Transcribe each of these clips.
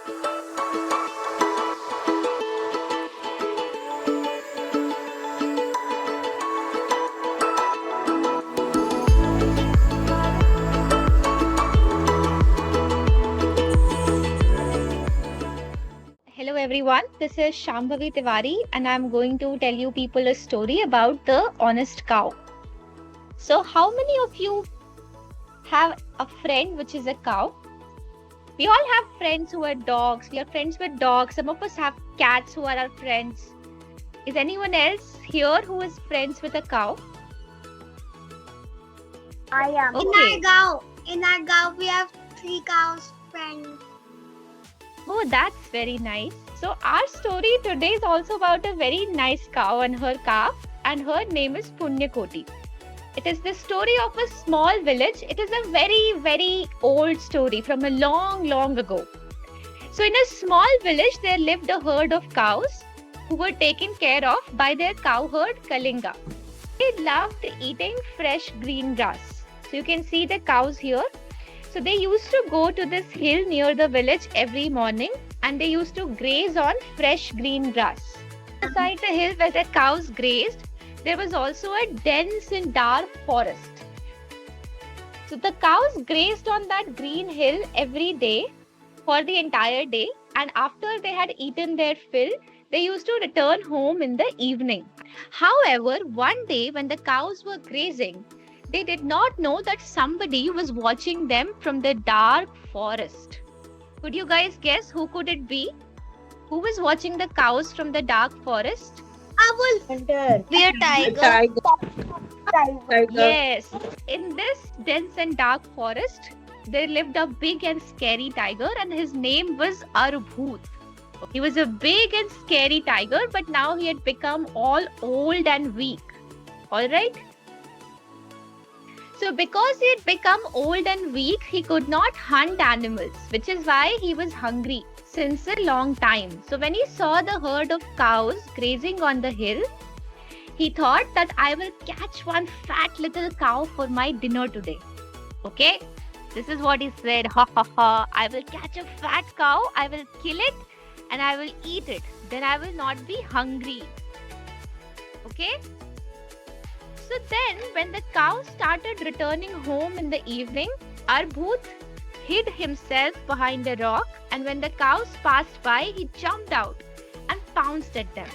Hello everyone, this is Shambhavi Tiwari and I'm going to tell you people a story about the honest cow. So how many of you have a friend which is a cow? We all have friends who are dogs. We are friends with dogs. Some of us have cats who are our friends. Is anyone else here who is friends with a cow? I am. Okay. In our cow, we have 3 cows friends. Oh, that's very nice. So our story today is also about a very nice cow and her calf, and her name is Punyakoti. It is the story of a small village. It is a very, very old story from a long, long ago. So in a small village, there lived a herd of cows who were taken care of by their cowherd Kalinga. They loved eating fresh green grass. So you can see the cows here. So they used to go to this hill near the village every morning and they used to graze on fresh green grass. Beside the hill where the cows grazed, there was also a dense and dark forest. So the cows grazed on that green hill every day for the entire day, and after they had eaten their fill, they used to return home in the evening. However, one day when the cows were grazing, they did not know that somebody was watching them from the dark forest. Could you guys guess who could it be? Who was watching the cows from the dark forest? A wolf. Hunter. We are tiger. Yes. In this dense and dark forest, there lived a big and scary tiger, and his name was Arbhut. He was a big and scary tiger, but now he had become all old and weak. Alright? So because he had become old and weak, he could not hunt animals, which is why he was hungry since a long time. So when he saw the herd of cows grazing on the hill, he thought that I will catch one fat little cow for my dinner today. Okay? This is what he said. Ha ha ha. I will catch a fat cow, I will kill it, and I will eat it. Then I will not be hungry. Okay? So then, when the cow started returning home in the evening, Arbhut hid himself behind a rock, and when the cows passed by, he jumped out and pounced at them.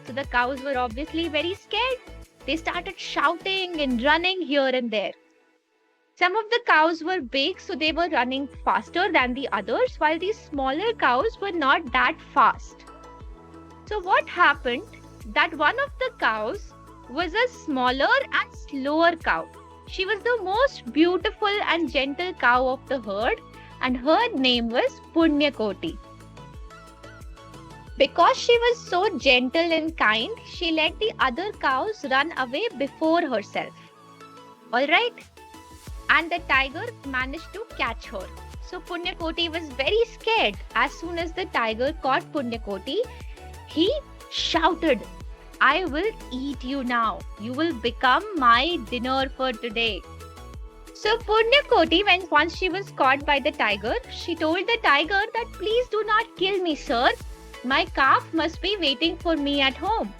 So the cows were obviously very scared. They started shouting and running here and there. Some of the cows were big, so they were running faster than the others, while these smaller cows were not that fast. So what happened? That one of the cows was a smaller and slower cow. She was the most beautiful and gentle cow of the herd, and her name was Punyakoti. Because she was so gentle and kind, she let the other cows run away before herself. Alright? And the tiger managed to catch her. So Punyakoti was very scared. As soon as the tiger caught Punyakoti, he shouted, I will eat you now. You will become my dinner for today. So Punyakoti, once she was caught by the tiger, she told the tiger that please do not kill me, sir. My calf must be waiting for me at home.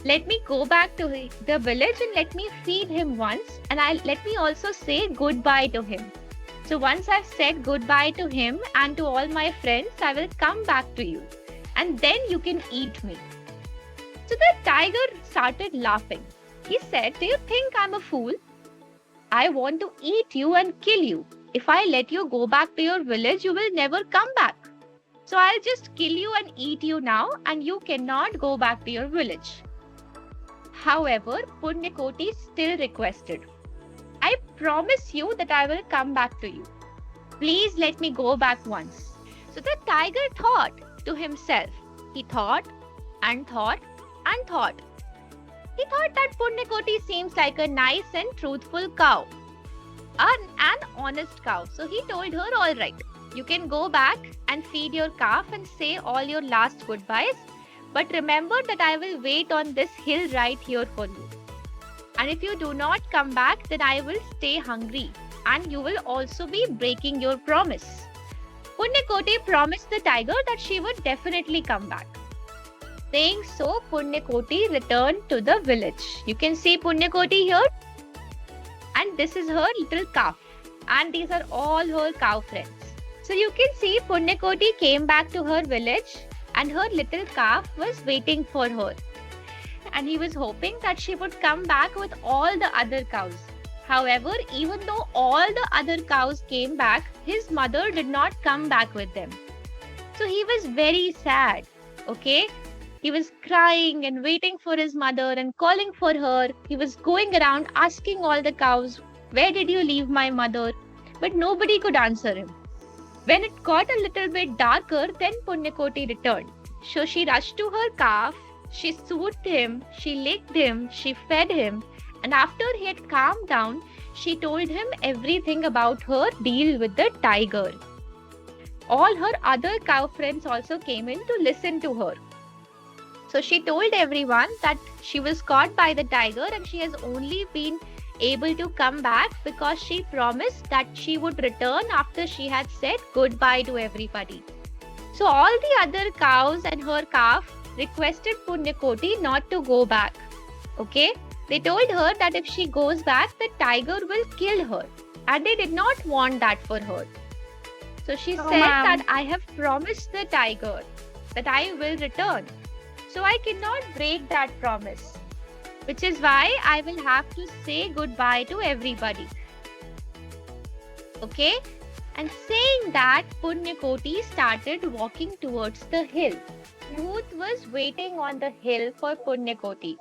Let me go back to the village and let me feed him once, and let me also say goodbye to him. So once I've said goodbye to him and to all my friends, I will come back to you, and then you can eat me. So the tiger started laughing. He said, do you think I'm a fool? I want to eat you and kill you. If I let you go back to your village, you will never come back. So I'll just kill you and eat you now, and you cannot go back to your village. However, Punyakoti still requested, I promise you that I will come back to you. Please let me go back once. So the tiger thought to himself. He thought and thought and thought. He thought that Punyakoti seems like a nice and truthful cow, an honest cow. So he told her, all right, you can go back and feed your calf and say all your last goodbyes. But remember that I will wait on this hill right here for you. And if you do not come back, then I will stay hungry. And you will also be breaking your promise. Punyakoti promised the tiger that she would definitely come back. Saying so, Punyakoti returned to the village. You can see Punyakoti here. And this is her little calf. And these are all her cow friends. So you can see Punyakoti came back to her village and her little calf was waiting for her. And he was hoping that she would come back with all the other cows. However, even though all the other cows came back, his mother did not come back with them. So he was very sad. Okay? He was crying and waiting for his mother and calling for her. He was going around asking all the cows, "Where did you leave my mother?" But nobody could answer him. When it got a little bit darker, then Punyakoti returned. So she rushed to her calf, she soothed him, she licked him, she fed him, and after he had calmed down, she told him everything about her deal with the tiger. All her other cow friends also came in to listen to her. So she told everyone that she was caught by the tiger and she has only been able to come back because she promised that she would return after she had said goodbye to everybody. So all the other cows and her calf requested Punyakoti not to go back. Okay? They told her that if she goes back, the tiger will kill her. And they did not want that for her. So she said that I have promised the tiger that I will return. So I cannot break that promise. Which is why I will have to say goodbye to everybody. Okay? And saying that, Punyakoti started walking towards the hill. Bhoot was waiting on the hill for Punyakoti.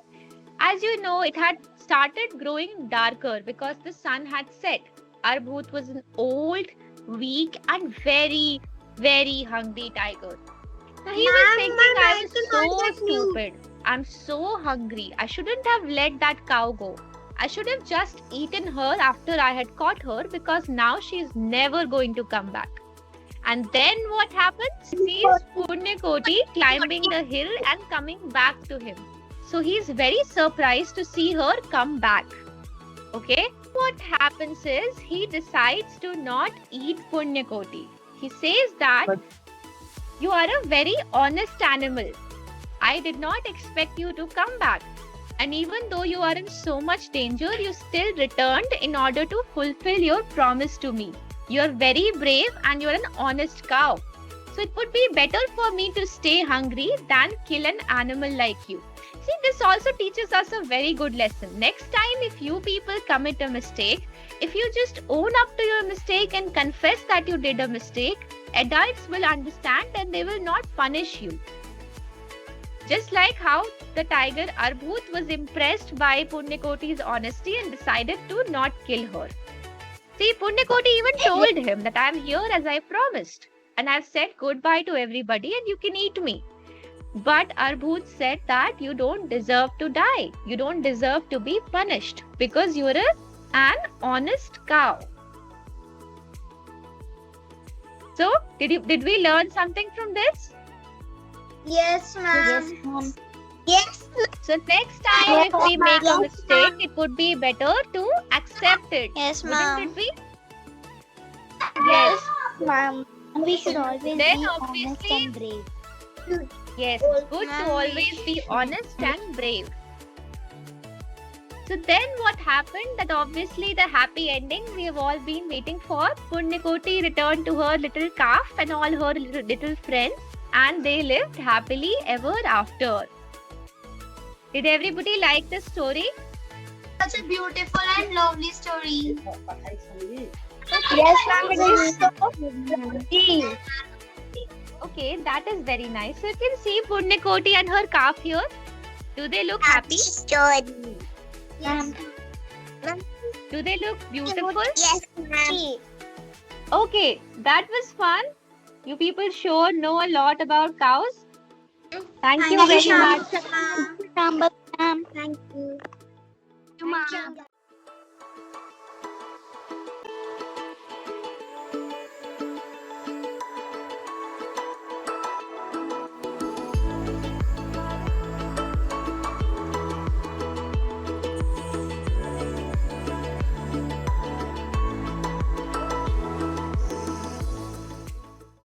As you know, it had started growing darker because the sun had set. Our Bhoot was an old, weak and very, very hungry tiger. Now he was thinking, I was so stupid. I'm so hungry. I shouldn't have let that cow go. I should have just eaten her after I had caught her because now she's never going to come back. And then what happens? He sees Punyakoti climbing the hill and coming back to him. So he's very surprised to see her come back. Okay? What happens is he decides to not eat Punyakoti. He says that you are a very honest animal. I did not expect you to come back. And even though you are in so much danger, you still returned in order to fulfill your promise to me. You are very brave and you are an honest cow. So it would be better for me to stay hungry than kill an animal like you. See, this also teaches us a very good lesson. Next time, if you people commit a mistake, if you just own up to your mistake and confess that you did a mistake, adults will understand and they will not punish you. Just like how the tiger Arbhut was impressed by Punyakoti's honesty and decided to not kill her. See, Punyakoti even told him that I am here as I promised. And I've said goodbye to everybody and you can eat me. But Arbhut said that you don't deserve to die. You don't deserve to be punished because you're an honest cow. So, did we learn something from this? Yes, ma'am. Yes, ma'am. Yes. So next time if we make a mistake, it would be better to accept it. Yes, Wouldn't ma'am. it be? Yes. Ma'am. And we should always Then be honest obviously- and brave. Yes, it's good to always be honest and brave. So then what happened? That obviously the happy ending we have all been waiting for. Punyakoti returned to her little calf and all her little friends and they lived happily ever after. Did everybody like the story? Such a beautiful and lovely story. Yes, ma'am. It is so good. Okay, that is very nice. So you can see Punyakoti and her calf here. Do they look happy? Story. Ma'am. Do they look beautiful? Yes, ma'am. Okay, that was fun. You people sure know a lot about cows. Thank you very much. Ma'am. Ma'am. Thank you. Thank you, ma'am.